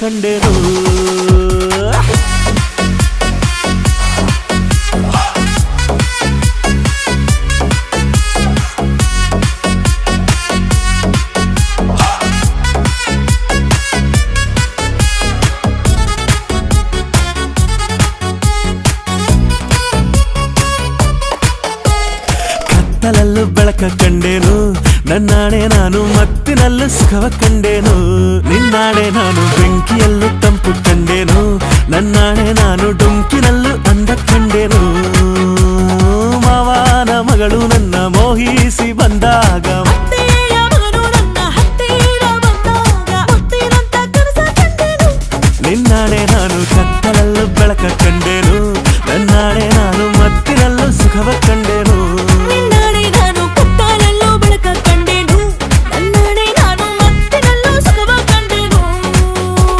ಕಂಡೆನು ಕತ್ತಲಲ್ಲೂ ಬೆಳಕ ಕಂಡೇನು ನನ್ನಾಣೆ ನಾನು ಮತ್ತಿನಲ್ಲೂ ಸುಖವ ಕಂಡೇನು ನಿನ್ನಾಣೆ ನಾನು ಬೆಂಕಿಯಲ್ಲೂ ತಂಪು ಕಂಡೇನು ನನ್ನಾಣೆ ನಾನು ಡೊಂಕಿನಲ್ಲೂ ಅಂದ ಕಂಡೇನು ಮಾವನ ಮಗಳು ನನ್ನ ಮೋಹಿಸಿ ಬಂದಾಗ ನಿನ್ನಾಣೆ ನಾನು ಕತ್ತಲಲ್ಲೂ ಬೆಳಕ ಕಂಡೆ